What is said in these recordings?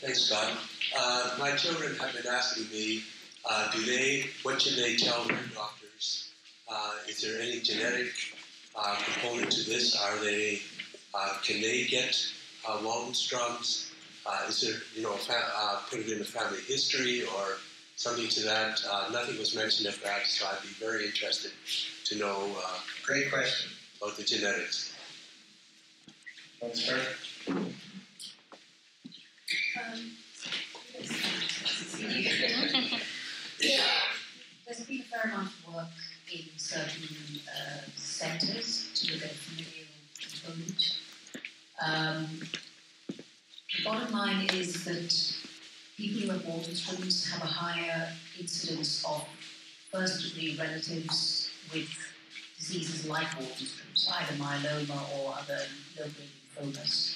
Thanks, Scott. My children have been asking me, what should they tell their doctors? Is there any genetic component to this? Can they get Waldenstrom's? Is there, put it in a family history or something to that? Nothing was mentioned of that, so I'd be very interested to know. Great question. About the genetics. Want to start? There's been a fair amount of work in certain centres to look at a familial component. The bottom line is that people who have Waldenstrom's have a higher incidence of first-degree relatives with diseases like Waldenstrom's, either myeloma or other low-grade lymphomas.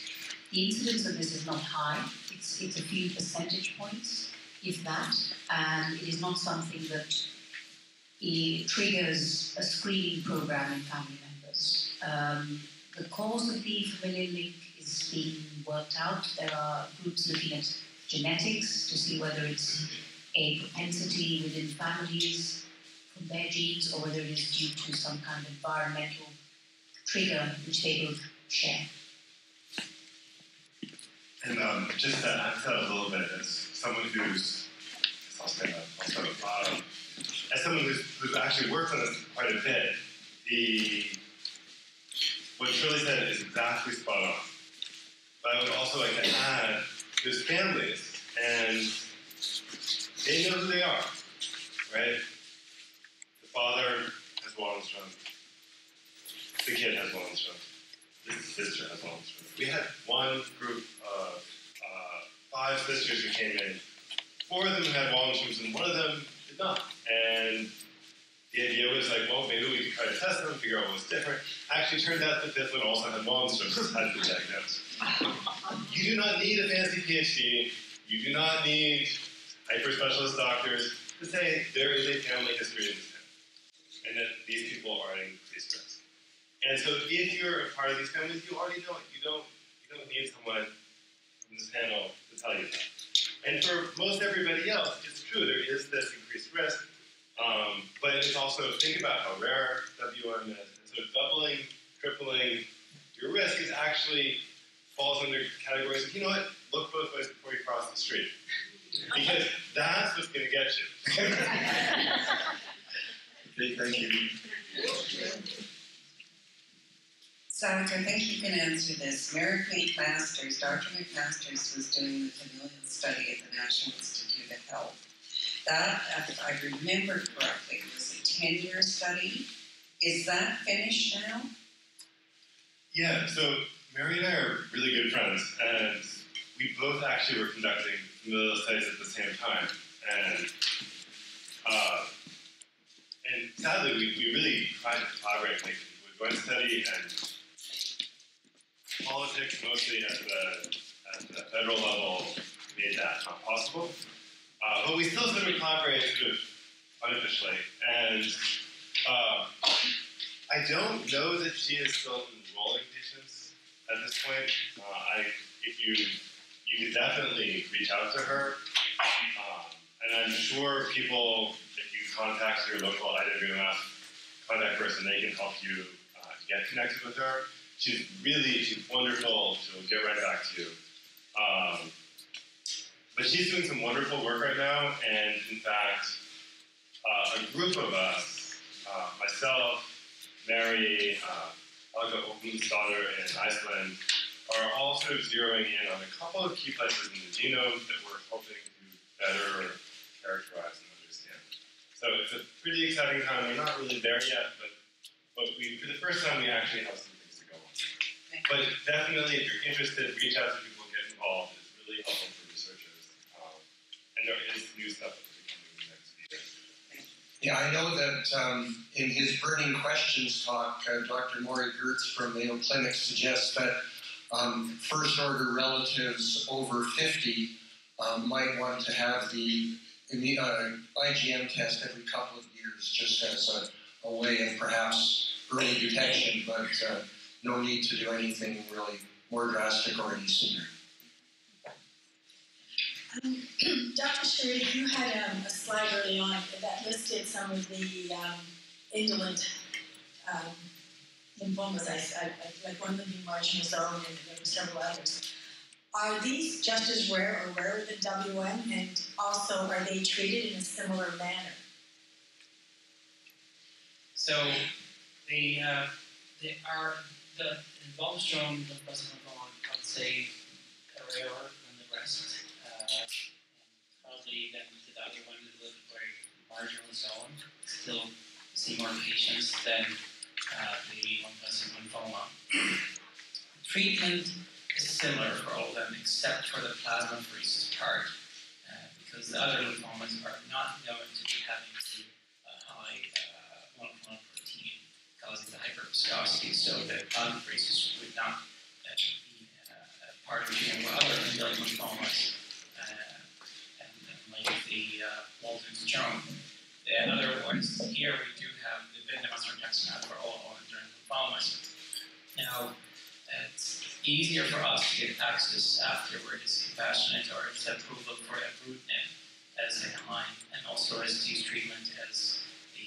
The incidence of this is not high. It's a few percentage points, if that, and it is not something that triggers a screening program in family members. The cause of the familial link is being worked out. There are groups looking at genetics to see whether it's a propensity within families from their genes or whether it is due to some kind of environmental trigger which they both share. And just to add to that a little bit, as someone who's, as someone who's actually worked on this quite a bit, what Shirley said is exactly spot on. But I would also like to add, there's families, and they know who they are, right? The father has Waldenstrom's, the kid has Waldenstrom's, the sister has Waldenstrom's. We had one group of 5 sisters who came in. 4 of them had Waldenstrom's, and 1 of them did not. And the idea was like, well, maybe we could try to test them, figure out what's different. Actually, turned out the 5th one also had Waldenstrom's, had been diagnosed. You do not need a fancy PhD. You do not need hyper-specialist doctors to say there is a family history in this family, and that these people are at increased risk. And so, if you're a part of these families, you already know it. You don't need someone from this panel to tell you that. And for most everybody else, it's true. There is this increased risk, but it's also think about how rare WM is. And so, doubling, tripling your risk is actually falls under categories of, you know what, look both ways before you cross the street. Because that's what's going to get you. Okay, thank you. Doctor, I think you can answer this. Mary McMasters, Dr. McMasters was doing the familial study at the National Institute of Health. That, if I remember correctly, was a 10-year study. Is that finished now? Yeah, so Mary and I are really good friends, and we both actually were conducting familial studies at the same time. And sadly, we really tried to collaborate with one study and politics, mostly at the federal level, made that not possible. But we still sort of collaborate sort of unofficially. And I don't know that she is still enrolling patients at this point. If you could definitely reach out to her. And I'm sure people, if you contact your local WMF contact person, they can help you get connected with her. She's wonderful. She'll get right back to you. But she's doing some wonderful work right now, and in fact, a group of us, myself, Mary, Olga Ogun's-daughter in Iceland, are all sort of zeroing in on a couple of key places in the genome that we're hoping to better characterize and understand. So it's a pretty exciting time. We're not really there yet, but for the first time, we actually have some things to go on. But definitely, if you're interested, reach out to people, get involved. It's really helpful for researchers. And there is new stuff that will be coming in the next few years. Yeah, I know that in his Burning Questions talk, Dr. Maury Gertz from Mayo Clinic suggests that first-order relatives over 50 might want to have the IgM test every couple of years, just as a way of perhaps early detection, but no need to do anything really more drastic or any sooner. Dr. Sharif, you had a slide early on that listed some of the indolent lymphomas, like one of them being marginal zone, and there were several others. Are these just as rare or rarer than WM, and also are they treated in a similar manner? So the involved-shown lymphocyte lymphoma, I would say, rarer than the rest. Probably then the other one is a little very marginal zone. Still see more patients than the lymphocyte lymphoma. Treatment is similar for all of them except for the plasmapheresis part, because the other lymphomas are not known to be having the high monoclonal protein causing the hyperviscosity, so the plasmapheresis would not be part of treatment for other indolent lymphomas, and like the Walton's Jones. And otherwise, here we do have the bendamustine for all indolent lymphomas. Now, it's easier for us to get access afterwards, compassionate or its approval for ibrutinib as second line, and also as disease treatment as the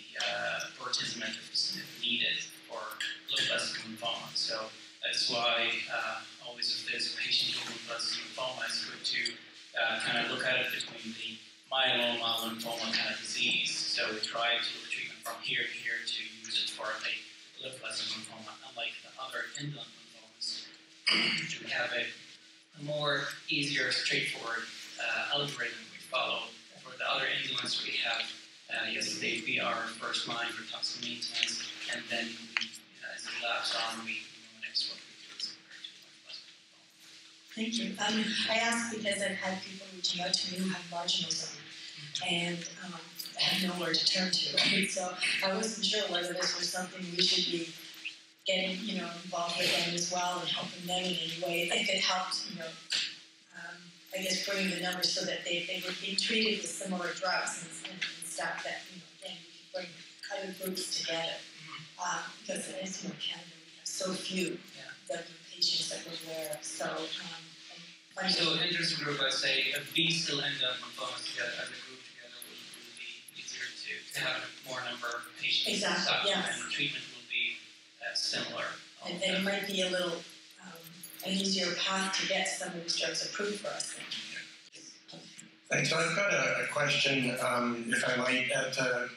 bortezomib if needed for lymphoblastic lymphoma. So that's why always if there's a patient with lymphoblastic lymphoma, it's good to kind of look at it between the myeloma, lymphoma kind of disease. So we try to look at treatment from here to here to use it for a lymphoblastic lymphoma, unlike the other indolent lymphomas. To have a more easier, straightforward algorithm we follow. For the other indolents we have, yes, they be our first line for toxin maintenance, and then we, as it lapses on, we know next what we do as compared to lymphoblastic lymphoma. Thank you. I asked because I've had people reaching out to me who have marginal zone and have nowhere to turn to, right? So I wasn't sure whether this was something we should be getting, involved with them as well and helping them in any way. I think it helped, I guess, bringing the numbers so that they were being treated with similar drugs and stuff that, again, we could bring other groups together. Because as Canada, we have so few patients that we're aware of. So, interest group, I say, a B-cell indolent lymphomas together as a group together will be easier to have a more number of patients. Exactly, yes. And treatment will be similar. And it might be a little an easier path to get some of these drugs approved for us. Thanks. So I've got a question, if I might. At the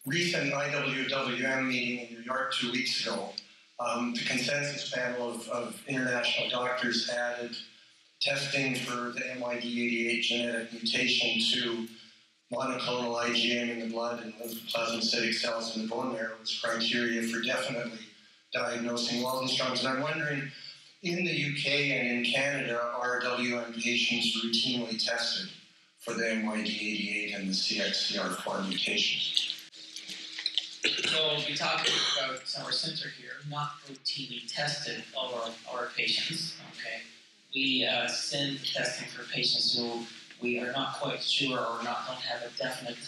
recent IWWM meeting in New York 2 weeks ago, the consensus panel of international doctors added testing for the MYD88 genetic mutation to monoclonal IgM in the blood and lymphoplasmacytic cells in the bone marrow as criteria for definitely diagnosing Waldenstrom's. And I'm wondering, in the UK and in Canada, are WM patients routinely tested for the MYD88 and the CXCR4 mutations? So we'll be talking about our center here, not routinely tested our patients. Okay, we send testing for patients who we are not quite sure or don't have a definite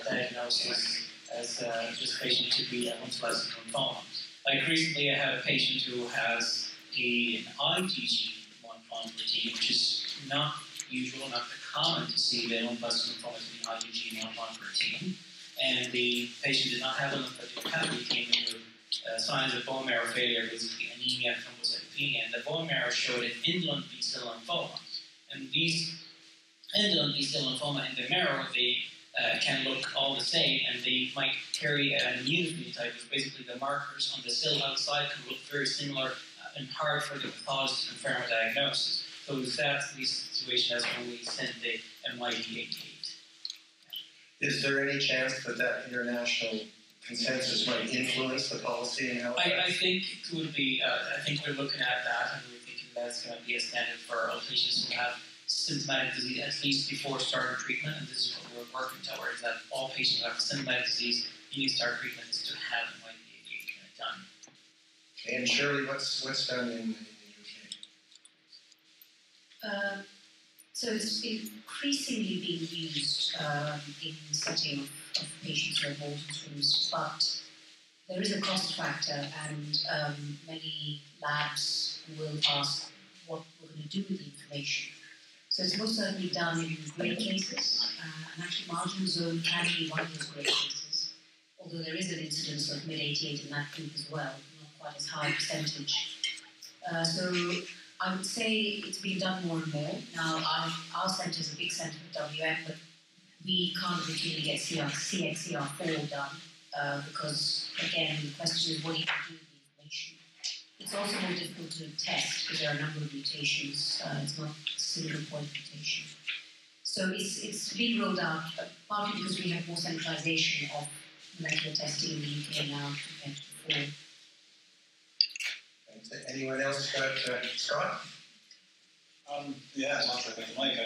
diagnosis as this patient to be a lymphoblastic lymphoma. Like recently, I had a patient who has an IgG1 protein, which is not usual, not common to see the lymphoblastic lymphomas being IgG1 protein. And the patient did not have a lymphodenopathy, came in with signs of bone marrow failure, basically anemia, thrombocytopenia, and the bone marrow showed an indolent B-cell lymphoma. And these indolent B-cell lymphoma in the marrow, they can look all the same, and they might carry an immune phenotype, which basically the markers on the cell outside can look very similar and hard for the pathologist to confirm a diagnosis. So that's the situation as when we send the MYD88. Is there any chance that international consensus might influence the policy in Halifax? I think it would be, I think we're looking at that, and we're thinking that's going to be a standard for all patients who have symptomatic disease at least before starting treatment, and this is what we're working towards, that all patients who have symptomatic disease need to start treatment is to have MYD88 done. Okay, and Shirley, what's done in the UK? So it's increasingly being used in the setting of patients who have Waldenstrom's, but there is a cost factor, and many labs will ask what we're going to do with the information. So it's most certainly done in grade cases, and actually marginal zone can be one of those grade cases, although there is an incidence of mid-88 in that group as well, not quite as high a percentage. So I would say it's being done more and more. Now, our centre is a big centre for WM, but we can't routinely get CXCR4 done because, again, the question is what do you do with the information? It's also more difficult to test because there are a number of mutations. It's not a single point mutation. So it's being rolled out, partly because we have more centralisation of molecular testing in the UK now compared to before. Anyone else got Scott? Yeah, sounds like the mic. I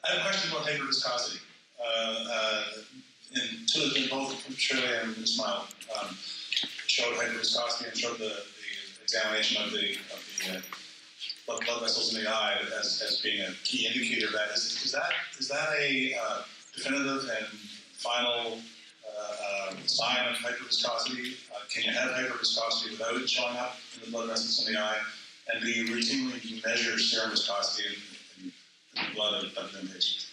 have a question about hyperviscosity. And both Shirley and Ismail showed hyperviscosity and showed the examination of the blood vessels in the eye as being a key indicator of that. Is that a definitive and final sign of hyperviscosity? Can you have hyperviscosity without it showing up in the blood vessels in the eye? And do you routinely measure serum viscosity in the blood of them patients?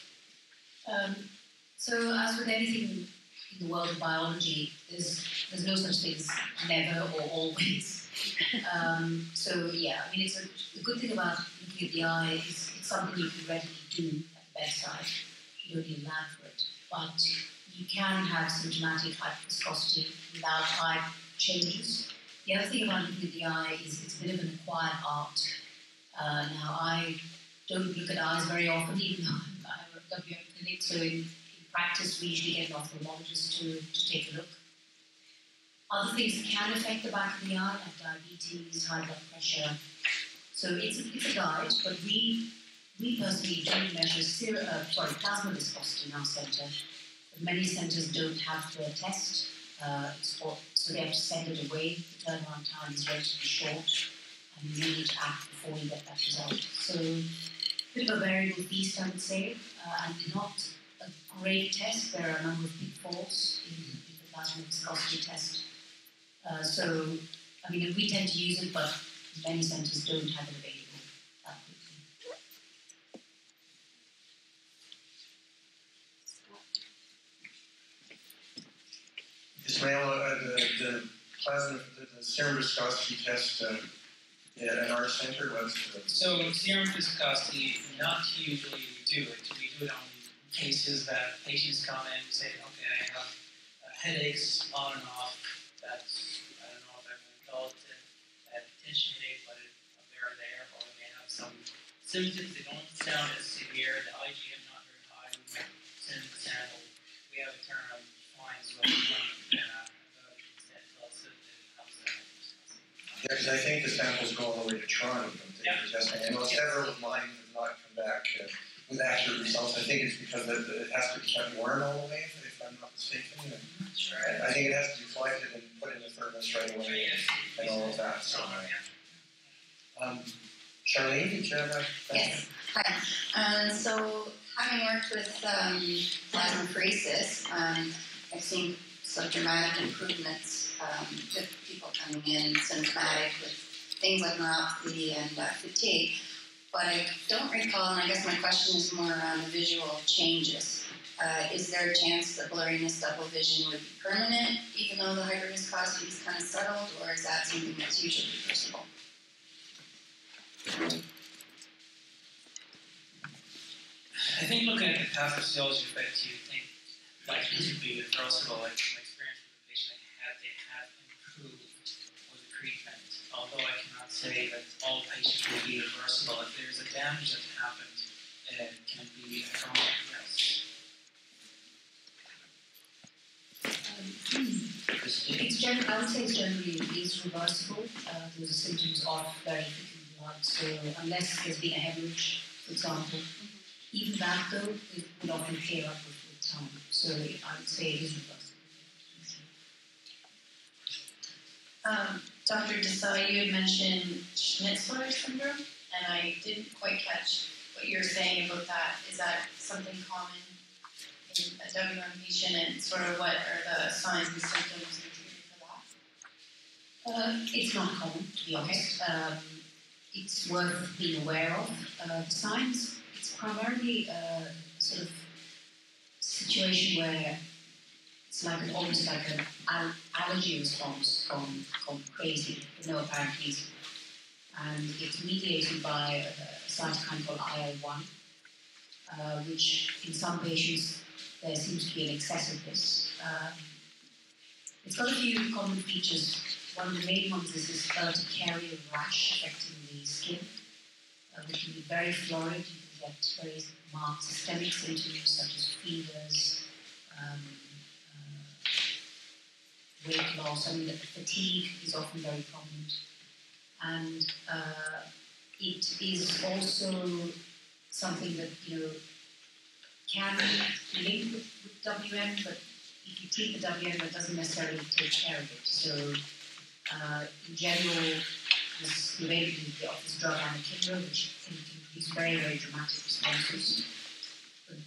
So as with anything in the world of biology, there's no such thing as never or always. So yeah, I mean, it's the good thing about looking at the eye is it's something you can readily do at the bedside. You don't need a lab for it, but you can have symptomatic hyperviscosity without eye changes. The other thing about looking at the eye is it's a bit of an acquired art. Now, I don't look at eyes very often, even though I have a WM clinic, so in practice we usually get an ophthalmologist to take a look. Other things can affect the back of the eye, like diabetes, high blood pressure. So it's a guide, but we personally don't measure plasma viscosity in our centre. Many centres don't have the test, so they have to send it away. The turnaround time is relatively short, and you need to act before you get that result. So, a bit of a variable feast, I would say, and not a great test. There are a number of pitfalls in the plasma viscosity test. So, I mean, we tend to use it, but many centres don't have it available that quickly. Ismail, the plasma, the serum viscosity test at our centre was. So serum viscosity, not usually we do it. We do it on cases that patients come in and say, okay, I have headaches on and off. That's, I don't know if I'm going to call it a tension headache, but they're there, or they have some symptoms. They don't sound as severe. The IgM not very high. We might send the sample. We have a turnaround fine, so Yeah, because I think the samples go all the way to Toronto for testing. I know several of mine have not come back with accurate results. I think it's because it has to be kept warm all the way, if I'm not mistaken. Sure. I think it has to be collected and put in the thermos right away and all of that. So, Charlene, did you have a question? Yes. Hi. So, having worked with plasmapheresis, I've seen some dramatic improvements with people coming in symptomatic with things like neuropathy and fatigue. But I don't recall, and I guess my question is more around the visual changes. Is there a chance that blurriness, double vision would be permanent, even though the hyperviscosity is kind of settled, or is that something that's usually reversible? I think looking at the pathophysiology effect, you think like this would be reversible. Like my experience with the patient, they have improved with the treatment. Although I cannot say that all patients will be reversible. If there's a damage that's happened, it can be a permanent, yes. I would say it's generally reversible. Those are symptoms of very thick blood. So unless there's been a hemorrhage, for example, even that though, it would often clear up with time. So I would say it is reversible. Dr. Desai, you had mentioned Schnitzler syndrome, and I didn't quite catch what you were saying about that. Is that something common in a WM patient, and sort of what are the signs and symptoms and treatment for that? It's not common, to be honest. it's worth being aware of. The signs, it's primarily a sort of situation where it's like almost like an allergy response gone crazy for no apparent reason. And it's mediated by a cytokine called IL-1, which in some patients there seems to be an excess of this. It's got a few common features. One of the main ones is this urticaria rash affecting the skin, which can be very florid. You can get very marked systemic symptoms such as fevers, weight loss. I mean, the fatigue is often very prominent. And it is also something that, can link with WM, but if you treat the WM, that doesn't necessarily take care of it. So, in general, this availability of this drug anakinra, which can produce very, very dramatic responses. But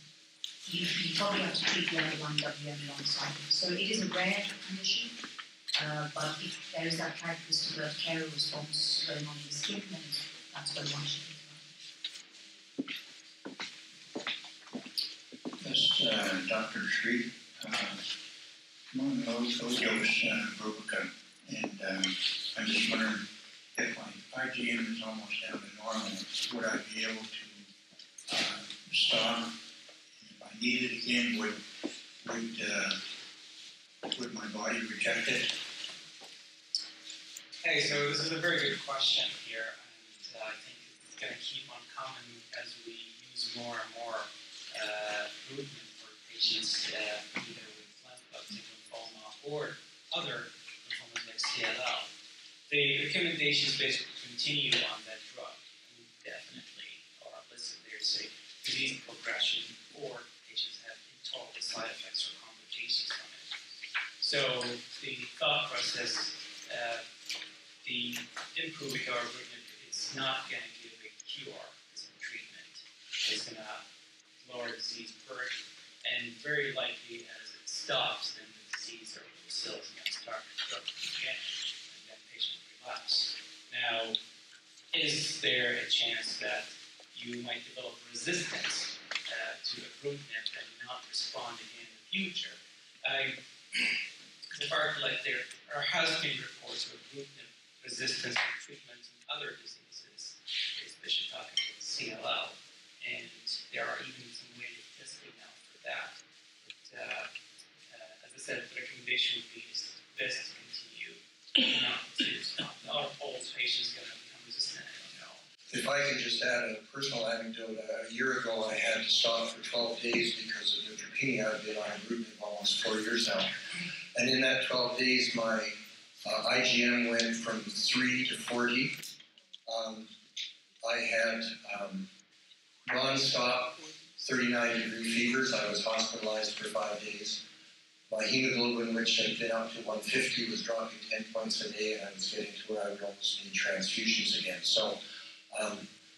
you probably have to treat the underlying WM alongside it. So it is a rare condition, but if there is that characteristic urticaria response going on in the skin, then that's what one should think about. Yes, Dr. Sharif. I'm on low-dose Brubica, and I'm just wondering if my IgM is almost down to normal, would I be able to stop? And if I need it again, would my body reject it? Okay, so this is a very good question here, and I think it's going to keep on coming as we use more and more movement for patients either with lymphocytic lymphoma or other lymphomas like CLL. The recommendations basically continue on that drug indefinitely, or unless there's a disease progression or patients have intolerable side effects or complications from it. So the thought process, the improving our movement, it's not going to give a cure as a treatment. It's going to lower disease burden, and very likely as it stops, then the disease or the cells are going to start growing again, and then patient relapse. Now, is there a chance that you might develop resistance to ibrutinib and not respond again in the future? As far as like there has been reports of ibrutinib resistance to treatment in other diseases, especially talking about CLL, and there are even some ways of testing now for that. But as I said, the recommendation would be is best to continue, not to stop. Not all patients are going to become resistant, I don't know. If I can just add a personal anecdote, a year ago I had to stop for 12 days because of neutropenia. I've been on ibrutinib almost 4 years now. And in that 12 days, my IgM went from 3 to 40. I had non-stop 39-degree fevers. I was hospitalized for 5 days. My hemoglobin, which had been up to 150, was dropping 10 points a day, and I was getting to where I would almost need transfusions again. So,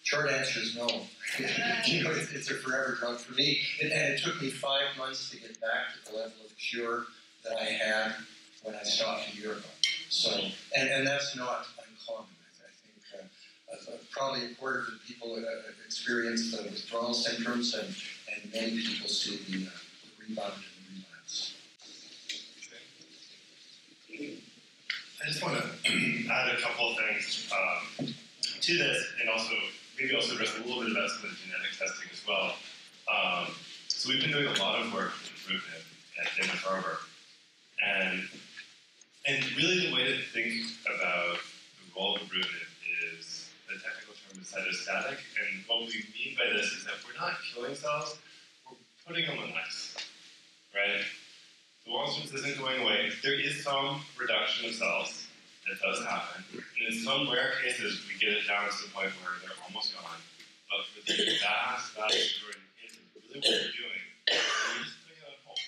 short answer is no. It's a forever drug for me. And it took me 5 months to get back to the level of cure that I had when I stopped a year ago. So, and that's not uncommon. I think probably a quarter of the people experience the withdrawal symptoms, and many people see the rebound and the relapse. I just want to add a couple of things to this, and also maybe also address a little bit about some of the genetic testing as well. So we've been doing a lot of work with ibrutinib at Dana-Farber, and really the way to think about the role of ibrutinib is, the technical term is cytostatic, and what we mean by this is that we're not killing cells, we're putting them on ice, right? The Waldenstrom's isn't going away. There is some reduction of cells that does happen, and in some rare cases we get it down to the point where they're almost gone, but for the vast majority of cases, really what we're doing is we're just putting it on hold.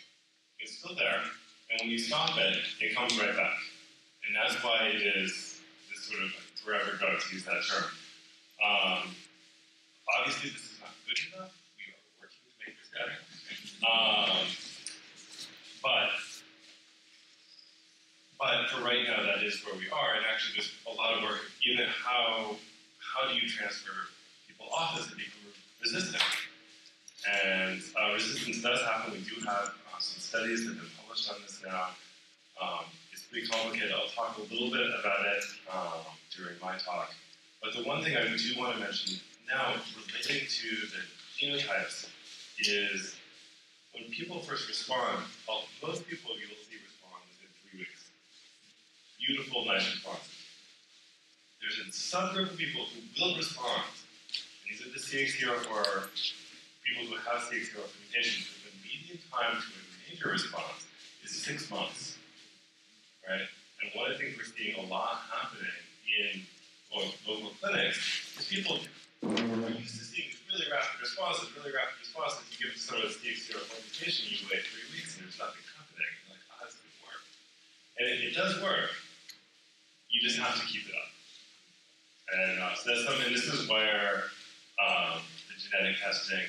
It's still there, and when you stop it, it comes right back. And that's why it is this sort of like forever drug, to use that term. Obviously, this is not good enough. We are working to make this better. But for right now, that is where we are. And actually, there's a lot of work, even how how do you transfer people off as they become resistant? And resistance does happen. We do have some studies that have been published on this now. It's pretty complicated. I'll talk a little bit about it during my talk. But the one thing I do want to mention now relating to the genotypes is when people first respond, most people you'll see respond within 3 weeks. Beautiful, nice responses. There's a subgroup of people who will respond. And these are the CXCR4 people who have CXCR4 mutations. The median time to a major response is 6 months. Right? And one of the things we're seeing a lot happening in local clinics is people are used to seeing really rapid responses. You give them some of the CXCR4 mutation, you wait 3 weeks and there's nothing happening. You're like, that's going to work. And it does work. You just have to keep it up. And so that's something, this is where the genetic testing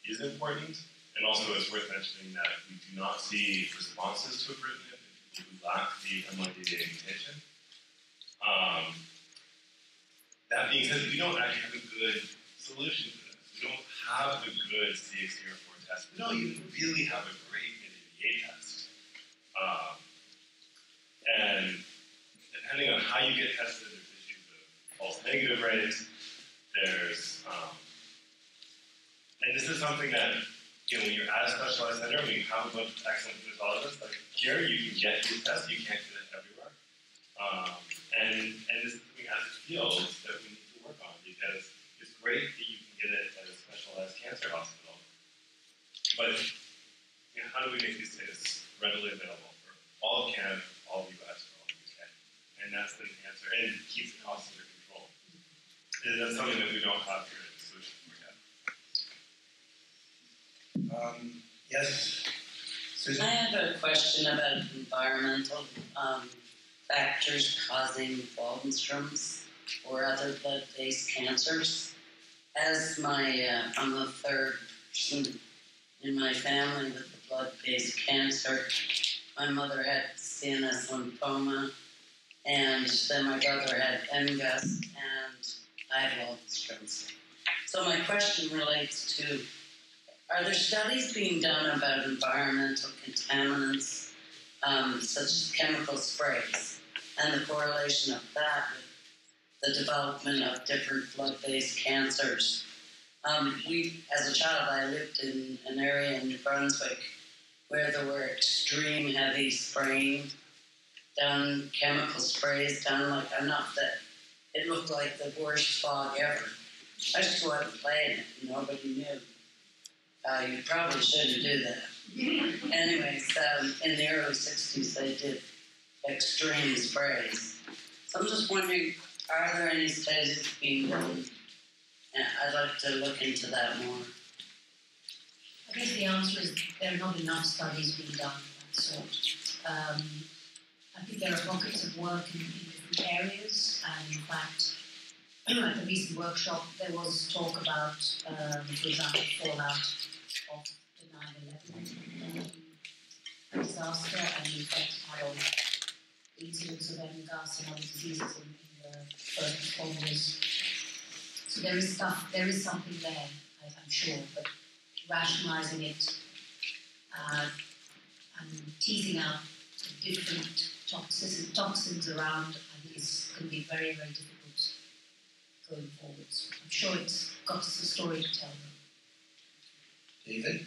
is important. And also it's worth mentioning that we do not see responses to ibrutinib in people who lack the MYD88 mutation. That being said, we don't actually have a good solution to this. We don't have a good CXCR4 test. We don't even really have a great MYD88 test. And depending on how you get tested, there's issues of false negative rates. There's, and this is something that, when you're at a specialized center, when you have a bunch of excellent hematologists, like here, you can get these tests, you can't get it everywhere. And this is something as a field that we need to work on, because it's great that you can get it at a specialized cancer hospital, but how do we make these tests readily available for all of Canada, all of the US, for all of the UK? And that's the answer, and keep the costs under control. And that's something that we don't have here in the solution for yet. Yes, Susan? I have a question about environmental factors causing Waldenstrom's or other blood-based cancers. As I'm the third person in my family with the blood-based cancer. My mother had CNS lymphoma, and then my brother had MGUS, and I had Waldenstrom's. So my question relates to, are there studies being done about environmental contaminants, such as chemical sprays, and the correlation of that with the development of different blood-based cancers? As a child, I lived in an area in New Brunswick where there were extreme heavy spraying done, chemical sprays done, like enough that it looked like the worst fog ever. I just go out and play in it, and nobody knew. You probably shouldn't do that. Anyways, in the early 60s, they did extreme sprays. So I'm just wondering, are there any studies being done? And I'd like to look into that more. I guess the answer is there are not enough studies being done of that sort. I think there are pockets of work in different areas, and in fact, at the recent workshop, there was talk about, for example, fallout of the 9/11 disaster and the effect it had on the incidence of MGUS and other diseases in the first responders. So there is something there, I'm sure, but rationalizing it and teasing out the different toxins around, I think can be very, very difficult going forwards. I'm sure it's got us a story to tell them. David?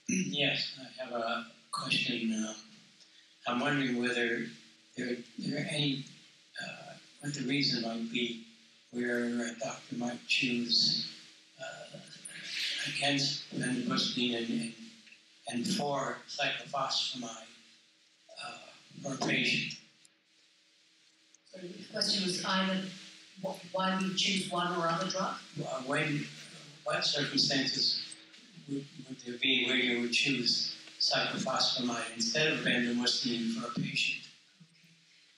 Yes, I have a question. I'm wondering whether there are any, what the reason might be where a doctor might choose against bendamustine and for cyclophosphamide for a patient. So the question was either why we choose one or other drug? What circumstances would there be where you would choose cyclophosphamide instead of bendamustine for a patient? Okay.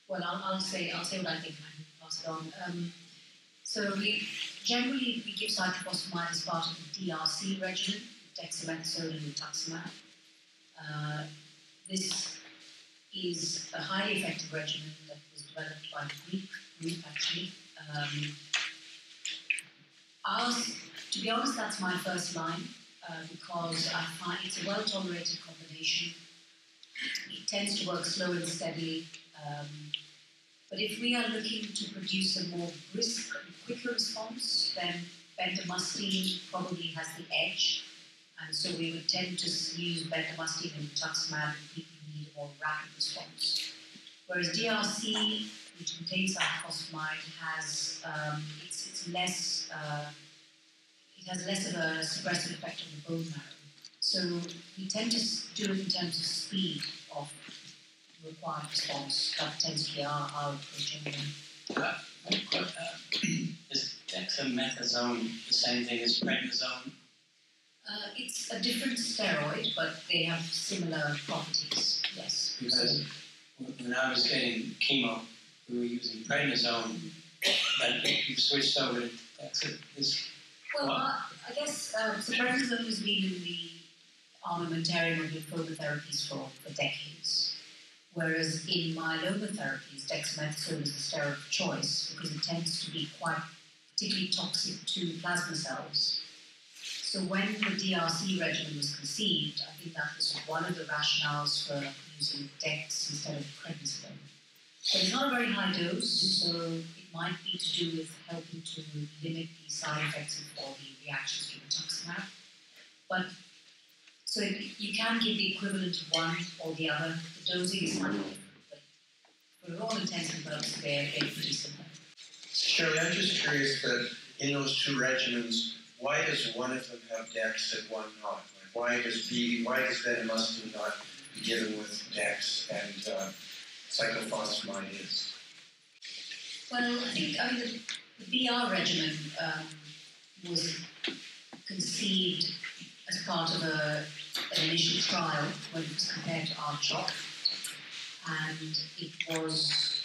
Well, I'll say what I think, and I can pass it on. So we generally give cyclophosphamide as part of the DRC regimen, dexamethasone and rituximab. This is a highly effective regimen that was developed by the Greek group, actually. Ours, to be honest, that's my first line, because I find it's a well-tolerated combination. It tends to work slow and steadily. But if we are looking to produce a more brisk and quicker response, then bendamustine probably has the edge. And so we would tend to use bendamustine and rituximab in people who need a more rapid response. Whereas DRC, which contains cyclophosphamide, has it's less it has less of a suppressive effect on the bone marrow. So we tend to do it in terms of speed of required response. That tends to be our approach anyway. Is dexamethasone the same thing as prednisone? It's a different steroid, but they have similar properties, yes. Because when I was getting chemo, we were using prednisone, but you switched over to dexamethasone. Well, I guess so prednisone has been in the armamentarium of lymphoma therapies for decades. Whereas in myeloma therapies, dexamethasone is the steroid of choice because it tends to be quite particularly toxic to plasma cells. So when the DRC regimen was conceived, I think that was one of the rationales for using dex instead of prednisone. But it's not a very high dose, so it might be to do with helping to limit the side effects or the reactions to rituximab. But so you can give the equivalent of one or the other. The dosing is slightly different, but for all intents and purposes, they're pretty similar. Shirley, I'm just curious that in those two regimens, why does one of them have dex and one not? Like why does bendamustine not be given with dex and cyclophosphamide is? Well, I think the BR regimen was conceived as part of an initial trial when it was compared to R-CHOP, and it was,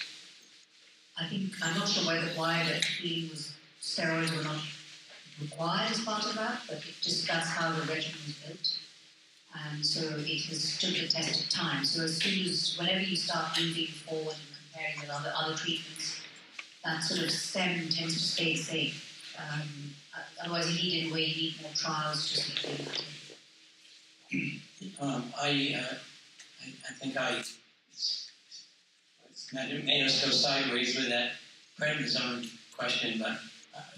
I'm not sure why the feeling was steroids were not required as part of that, but that's how the regimen was built. And so it has stood the test of time. So whenever you start moving forward and comparing with other treatments, that sort of stem tends to stay the same. Otherwise, you need more trials just to clean that. I think it made us go sideways with that prednisone question, but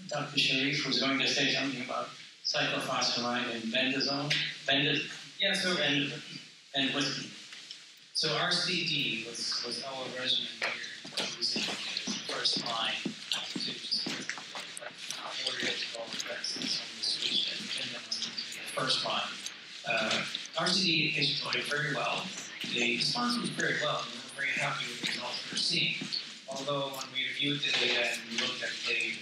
Dr. Sharif was going to say something about cyclophosphamide and bendazone. Yeah, so Bendamustine. So RCD was our regimen here using the first line to just order it to all the best and some of the switch and bendamustine to the first line. RCD patients tolerate very well. The response was very well. We were very happy with the results we were seeing. Although when we reviewed the data and we looked at the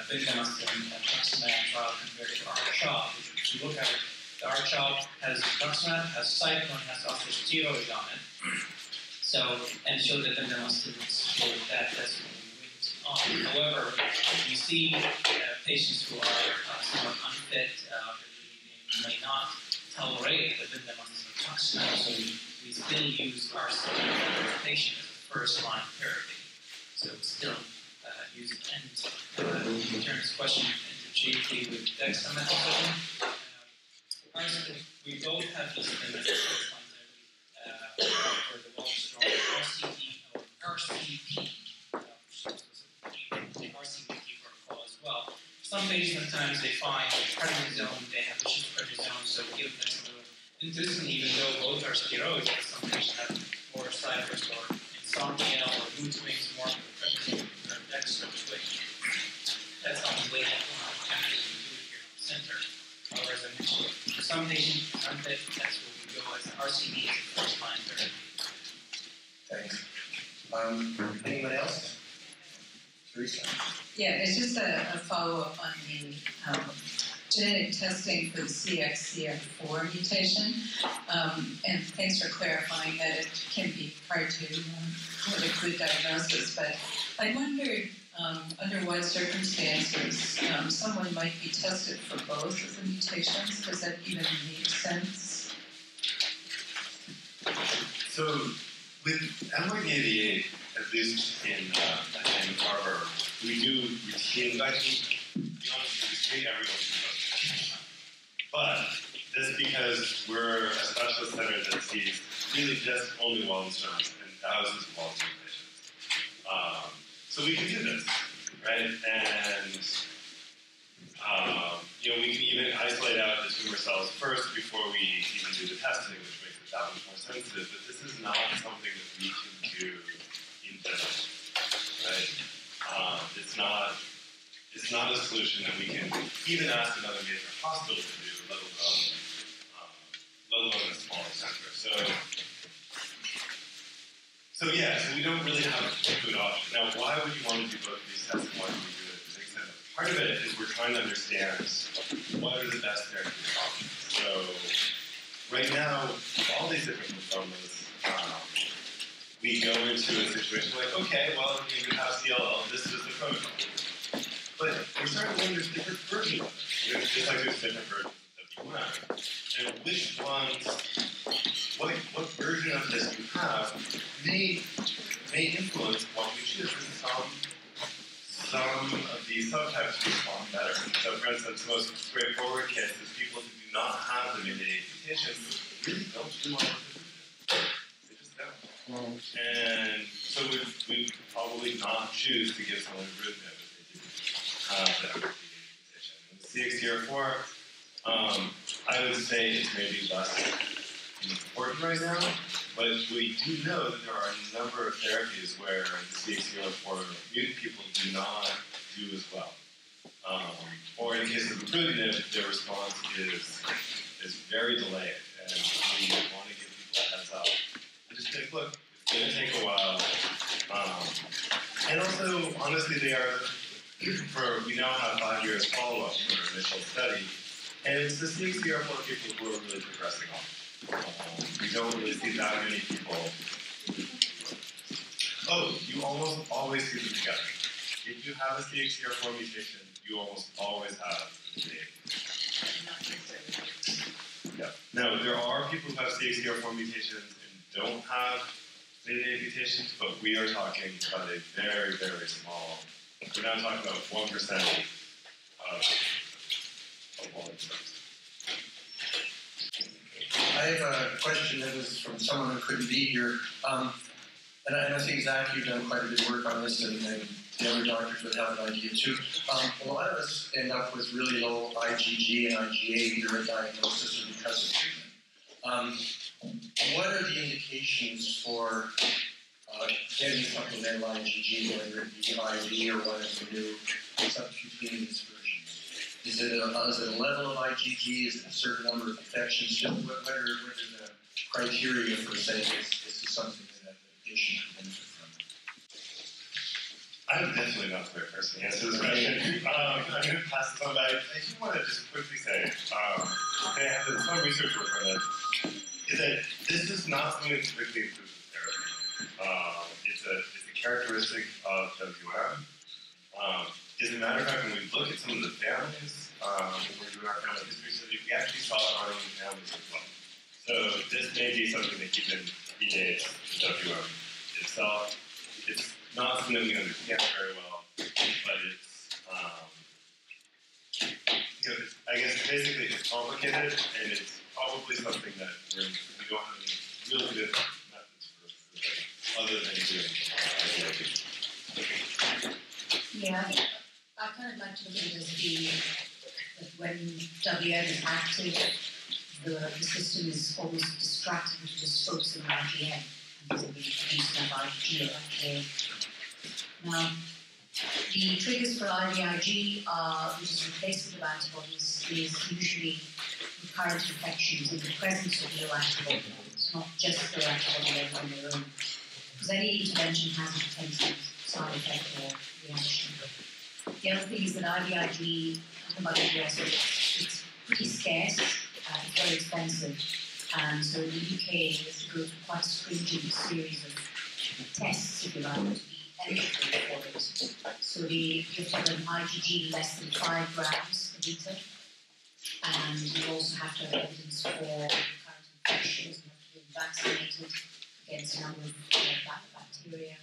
bendamustine and rituximab trial compared to R-CHOP, which we look at it, the R-CHOP has rituximab, has cyclone, has also steroid on it. So, and showed that bendamustine supported that. That's what we went on. However, we see patients who are somewhat unfit, they may not tolerate the bendamustine rituximab, so we still use RCD for those patients as a first-line therapy. So still use it. And to turn this question interchangeably with dexamethasone, we both have this limit for the well-strong RCD or RCP, RCP protocol as well. Some patients sometimes they find prednisone, they have issues with prednisone, so we give them a little. Interestingly, even though both are steroids, some patients have more cyphers or insomnia or mood swings, more prednisone or dextro switch. That's on the way that we can do it here in the center. Or as I mentioned, for some patients, unfit, that's where we go as RCD as a first line therapy. Thanks. Anyone else? Teresa? Yeah, it's just a follow-up on the genetic testing for the CXCR4 mutation. And thanks for clarifying that it can be hard to get a good diagnosis. But I wondered under what circumstances someone might be tested for both of the mutations. Does that even make sense? So with M188, at least in Harvard, we do routine vaccines. To be honest, we treat everyone with. But that's because we're a specialist center that sees really just only Waldenstrom's and thousands of Waldenstrom patients. So we can do this, right? And we can even isolate out the tumor cells first before we even do the testing, which makes it that much more sensitive. But this is not something that we can do in general, right? It's not a solution that we can even ask another major hospital to do, let alone a smaller center. So we don't really have a good option. Now, why would you want to do both of these tests and why would we do it at the big center? Part of it is we're trying to understand what are the best therapeutic options. So right now, with all these different lymphomas, we go into a situation like, okay, well, you have CLL, this is the protocol. But we're starting to learn there's different versions of it. Just like there's different versions of WM. And which ones, what version of this you have may influence what you choose. Some of these subtypes respond better. So for instance, the most straightforward case is people who do not have the MYD88 mutations really don't do well with it. They just don't. And so we probably not choose to give someone ibrutinib if they do have that mutation. And the CXCR4, I would say it's maybe less important right now, but we do know that there are a number of therapies where the CXCR4 mutant people do not do as well. Or in the case of ibrutinib, their response is very delayed, and we want to give people a heads up. And just think, look, it's going to take a while. And also, honestly, we now have 5 years follow-up for our initial study, and it's the CXCR4 people who are really progressing on. We don't really see that many people. Oh, you almost always see them together. If you have a CXCR4 mutation, you almost always have a MYD88. Yeah. Now, there are people who have CXCR4 mutations and don't have MYD88 mutations, but we are talking about a very, very small. We're now talking about 1% of Waldenstrom's. I have a question that was from someone who couldn't be here. And I think, Zach, you've done quite a bit of work on this, and the other doctors would have an idea too. A lot of us end up with really low IgG and IgA, either at diagnosis or because of treatment. What are the indications for getting supplemental IgG, whether it be IV or one of the new subcutaneous versions? Is it a level of IgG? Is it a certain number of infections? Just what are the criteria for saying this is something that a patient can benefit from? I'm definitely not the right person to answer this question. I'm going to pass this on, but I do want to just quickly say, I have done some research work on it, is that this is not something that typically improves with therapy. It's a characteristic of WM. As a matter of fact, when we look at some of the families, when we're doing our family history study, we actually saw it on our own families as well. So this may be something that even predates WM itself. It's not something we understand very well, but I guess basically it's complicated, and it's probably something that we don't have any really good methods for other than doing Yeah, I kind of like to look at it as that when WM is active, the system is almost distracted into just focusing on IgM and doesn't really produce enough IgG or IgA. Now, the triggers for IVIG, which is replacement of antibodies, is usually recurrent infections in the presence of no antibody. It's not just their antibody level on their own. Because any intervention has a potential side effect or reaction. The other thing is that IVIG, antibody reactive, it's pretty scarce, it's very expensive. And so in the UK, you have to go through quite a stringent series of tests, if you like, to be eligible for it. So you have to have an IgG less than 5 grams per litre. And you also have to have evidence for recurrent infections, you have to be vaccinated. against a number of bacteria.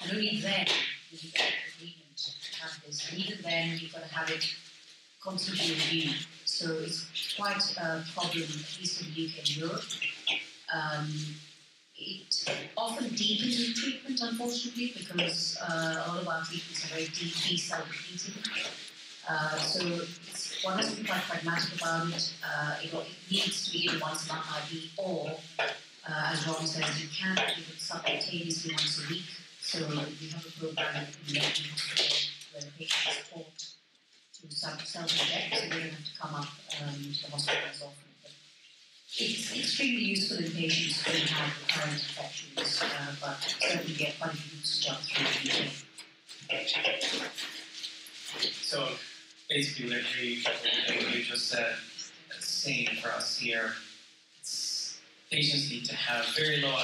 And only then do you get agreement to have this. And even then, you've got to have it constantly reviewed. So it's quite a problem, at least in the UK and Europe. It often deepens in treatment, unfortunately, because a lot of our treatments are very deep B-cell depleting. So one has to be quite pragmatic about it. It needs to be given once a month IV, or, as Ron says, you can give it subcutaneously once a week. So we have a program in the hospital where the patient is taught to self-inject, so they don't have to come up to the hospital as often. But it's extremely useful in patients who have recurrent infections, but certainly get quite a few hoops to jump through the UK. So basically, what you just said, the same for us here. Patients need to have very low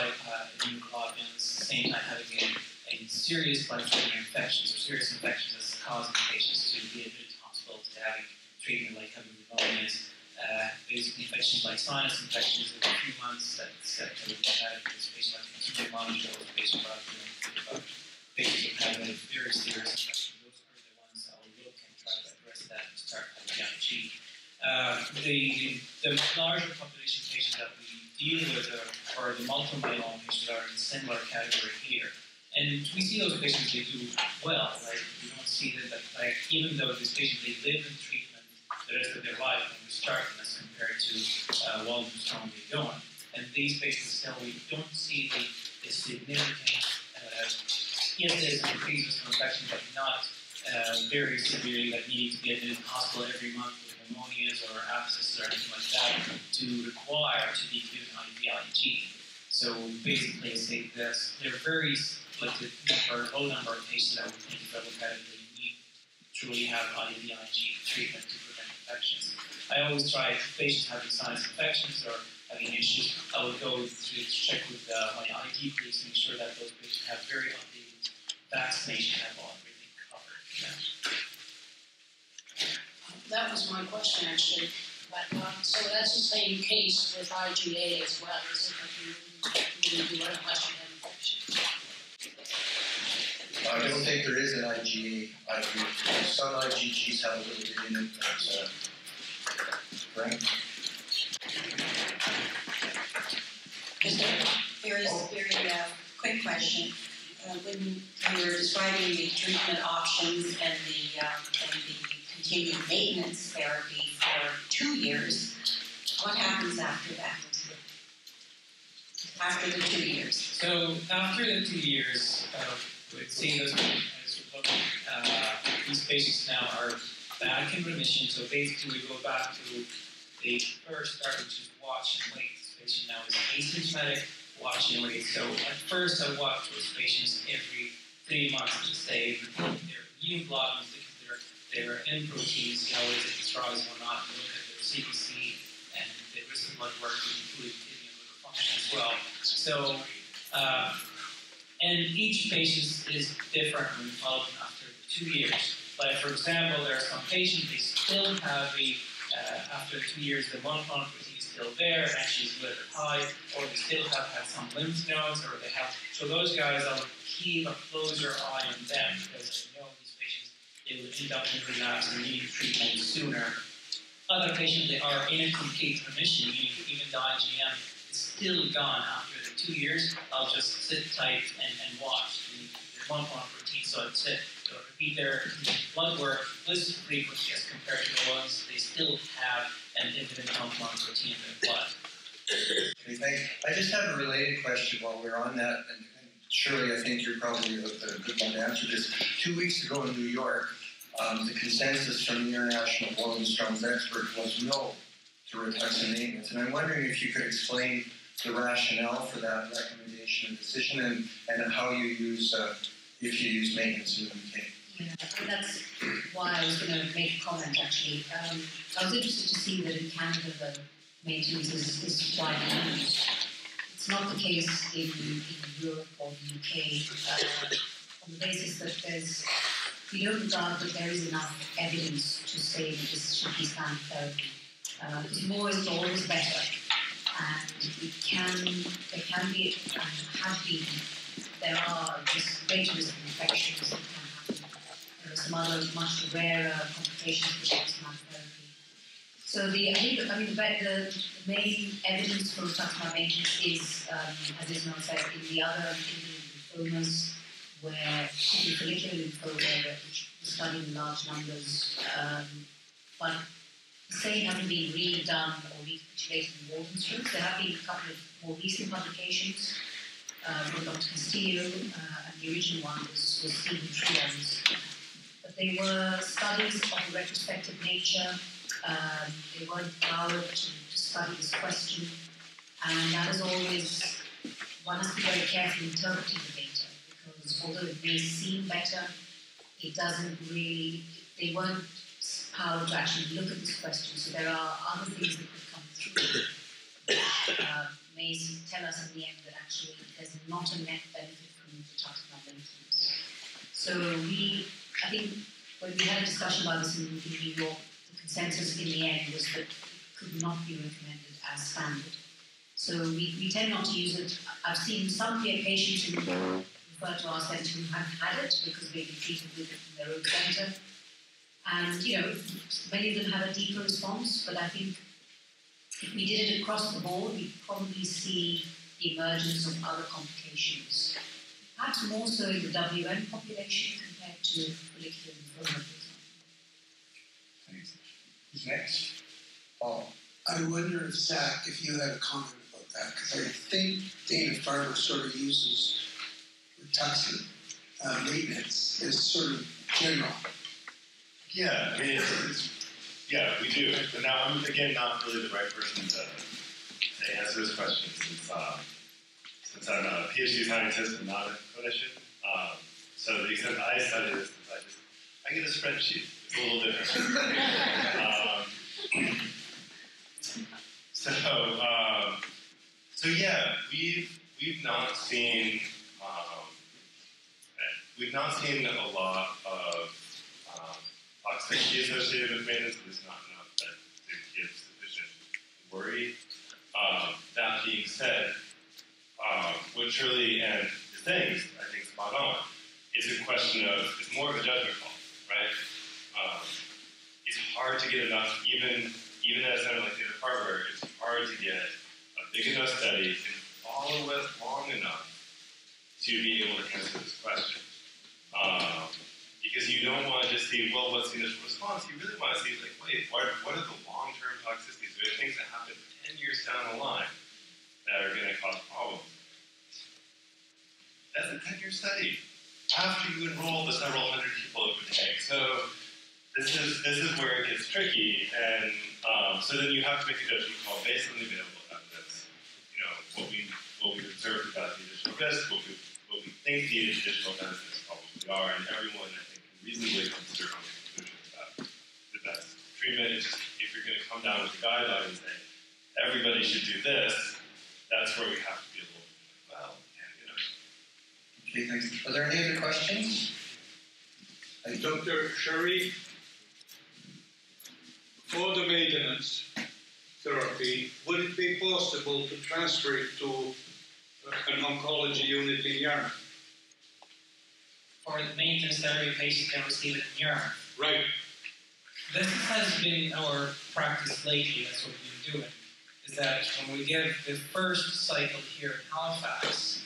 immunoglobulins, at the same time having a serious blood-through infections or serious infections that's causing patients to be admitted to hospital to having treatment like having pneumonias, basic infections like sinus infections in a few months that can be had because patients have to continue monitoring those patients about patients who have a very serious infection. Those are the ones that will look and try to address that and start IVIG. The larger population patients that we deal with are the multiple myeloma patients that are in a similar category here. And we see those patients, they do well, right? We don't see that, like, even though these patients, they live in treatment the rest of their life when we start them as compared to Waldenström they don't. And these patients still, we don't see the significant, yes, there's increases in infection, but not very severely, like needing to be admitted to the hospital every month with pneumonias or abscesses or anything like that to require to be given IVIG. So basically, I say this, there are very selected low number of patients that we think that repetitively need truly have IVIG treatment to prevent infections. I always try, if patients having sinus infections or having issues, I would go to check with my ID groups to make sure that those patients have very updated vaccination, have all everything covered. Yeah. That was my question, actually. But, so that's the same case with IgA as well, is it that you wouldn't do it unless you had infection? I don't think there is an IgA. Some IgGs have a little bit in it, but right? Just a very quick question. When you were describing the treatment options and the continued maintenance therapy for 2 years, what happens after that? After the 2 years? So after the 2 years, we'd see those as we look, these patients now are back in remission. So basically, we go back to the first start, which is watch and wait. This patient now is asymptomatic, watch and wait. So at first, I watch those patients every 3 months to say their immune globulins, because their M proteins, see how it is if it's strong or not. Look at their CBC and the risk of blood work, including kidney and liver function as well. So, and each patient is different when we follow them after 2 years. Like, for example, there are some patients, they still have after 2 years, the monoclonal protein is still there, and actually is a little bit high, or they still have had some lymph nodes, or they have, so those guys, I'll keep a closer eye on them, because I know these patients, they will end up in relapse and need treatment sooner. Other patients, they are in a complete remission, meaning even the IgM is still gone after the 2 years. I'll just sit tight and watch. There's monoclonal protein, so I'd sit. So repeat their blood work less frequently as compared to the ones they still have an infinite monoclonal protein in their blood. Okay, thanks. I just have a related question while we're on that, and surely I think you're probably the good one to answer this. 2 weeks ago in New York, the consensus from the International Waldenström's expert was no to Rituxan maintenance. And I'm wondering if you could explain the rationale for that recommendation and decision, and how you use, if you use maintenance in the UK. Yeah, and that's why I was going to make a comment, actually. I was interested to see that in Canada the maintenance is widely used. It's not the case in Europe or the UK, on the basis that we don't regard that there is enough evidence to say that this should be standard therapy. More is always better. and there can be, and have been, there are just greater risk of infections that can happen. There are some other much rarer complications with rituximab therapy. So the main evidence for rituximab maintenance is, as Ismail said, in the other lymphomas, where the follicular lymphoma, which was studied in large numbers, but the same hasn't been redone or recapitulated in Waldenström's. There have been a couple of more recent publications from Dr. Castillo, and the original one was Stephen Trion's. But they were studies of a retrospective nature. They weren't powered to study this question, and that is always, one has to be very careful interpreting the data, because although it may seem better, it doesn't really, they weren't powered to actually look at this question. So there are other things that could come through that may tell us in the end that actually there's not a net benefit from rituximab maintenance. So I think when we had a discussion about this in New York, the consensus in the end was that it could not be recommended as standard. So we tend not to use it. I've seen some patients who refer to our centre who haven't had it because they've been treated with it in their own centre. And, many of them have a deeper response, but I think if we did it across the board, we'd probably see the emergence of other complications. Perhaps more so in the WM population compared to follicular lymphoma, for example. Thanks. Who's next? Paul. I wonder if, Zach, if you had a comment about that, because I think Dana-Farber sort of uses Rituxan maintenance as sort of general. Yeah, I mean, yeah, we do. But now I'm, again, not really the right person to answer this question since I'm a PhD scientist and not a clinician. So to the extent I study this, I get a spreadsheet. It's a little different. So yeah, we've not seen a lot of toxicity associated with maintenance, but it's not enough to give sufficient worry. That being said, what Shirley and is saying is, I think, spot on. It's a question of, it's more of a judgment call, right? It's hard to get enough, even at a center like Dana-Farber, it's hard to get a big enough study and follow it long enough to be able to answer this question. Because you don't want to just see, well, what's the initial response? You really want to see, like, wait, what are the long-term toxicities? Are there things that happen 10 years down the line that are going to cause problems? That's a 10-year study. After you enroll the several hundred people it would take. So this is where it gets tricky, and so then you have to make a judgment call based on the available evidence. What we've observed about the additional risk, what we think the additional benefits probably are, and everyone, I think, can reasonably come to certain conclusions about the best treatment. It's just, if you're going to come down with a guideline and say everybody should do this, that's where we have to be a little bit well, Okay, thanks. Are there any other questions? Dr. Sharif, for the maintenance therapy, would it be possible to transfer it to an oncology unit in Yarmouth? For the maintenance therapy, patients can receive it in Yarmouth. Right. This has been our practice lately. That's what we've been doing. Is that when we give the first cycle here in Halifax,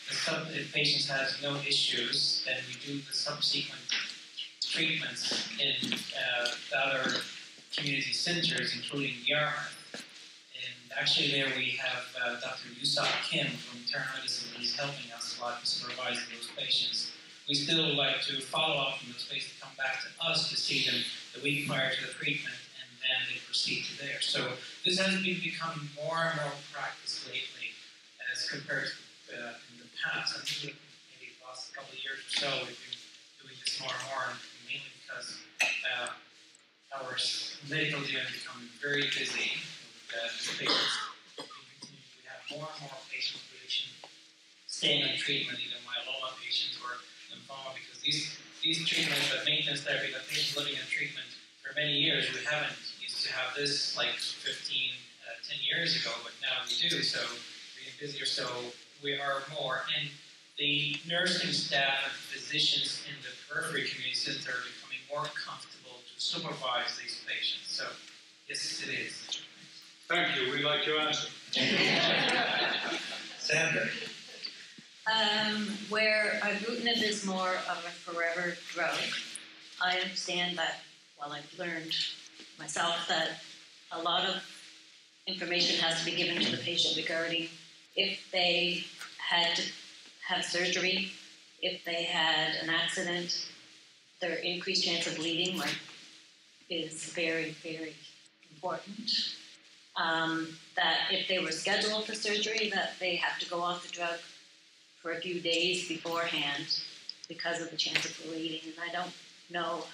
if patients have no issues, then we do the subsequent treatments in the other community centres, including Yarmouth. And actually there we have Dr. Yusuf Kim from internal medicine. He's helping us a lot with supervising those patients. We still like to follow up on those patients, come back to us to see them the week prior to the treatment, and then they proceed to there. So this has been becoming more and more practice lately as compared to in the past. I think maybe the last couple of years or so we've been doing this more and more, mainly because our medical unit is becoming very busy with patients. We have more and more patients staying on treatment, either myeloma patients or lymphoma, because these treatments, the maintenance therapy, the patients living in treatment for many years, we haven't used to have this like 10 years years ago, but now we do, so we're getting busier, so we are more. And the nursing staff and physicians in the periphery community center are becoming more comfortable to supervise these patients. So, yes, it is. Thank you. We like your answer. Sandra. Where ibrutinib is more of a forever drug, I understand that, well, I've learned myself that a lot of information has to be given to the patient regarding if they had to have surgery, if they had an accident, their increased chance of bleeding is very, very important. That if they were scheduled for surgery, that they have to go off the drug for a few days beforehand because of the chance of bleeding. And I don't know.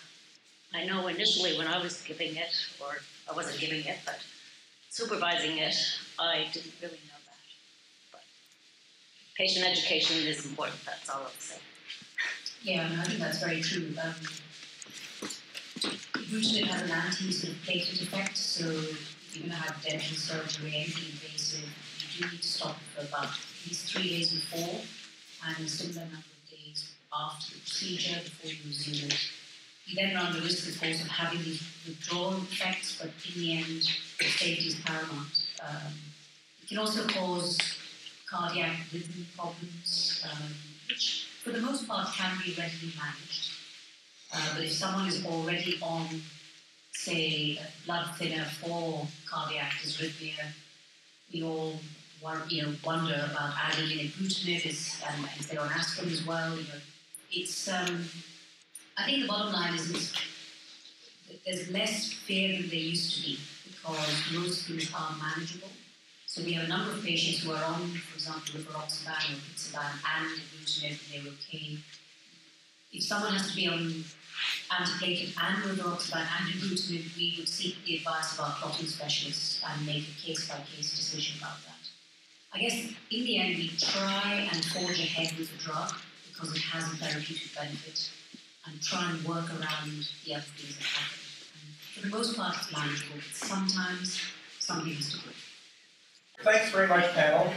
I know initially when I was giving it, or I wasn't giving it, but supervising it, I didn't really know that. But patient education is important, that's all I'll say. Yeah, I think that's very true. Ibrutinib has an anti-platelet effect, so if you're going to have dental surgery, anything invasive, you do need to stop it for about at least 3 days before, and a similar number of days after the procedure before you resume it. You then run the risk, of course, of having these withdrawal effects, but in the end, safety is paramount. It can also cause cardiac rhythm problems, which for the most part can be readily managed. But if someone is already on, say, a blood thinner for cardiac dysrhythmia, we all wonder about adding in ibrutinib, and if they're on aspirin as well. It's I think the bottom line is that there's less fear than there used to be because most things are manageable. So we have a number of patients who are on, for example, rivaroxaban or apixaban and ibrutinib, and they're okay. If someone has to be on antiplatelet and rivaroxaban and ibrutinib, we would seek the advice of our clotting specialists and make a case-by-case decision about that. I guess in the end, we try and forge ahead with the drug because it has a therapeutic benefit, and try and work around the other things that happen. And for the most part, it's manageable, but sometimes something has to go. Thanks very much, panel.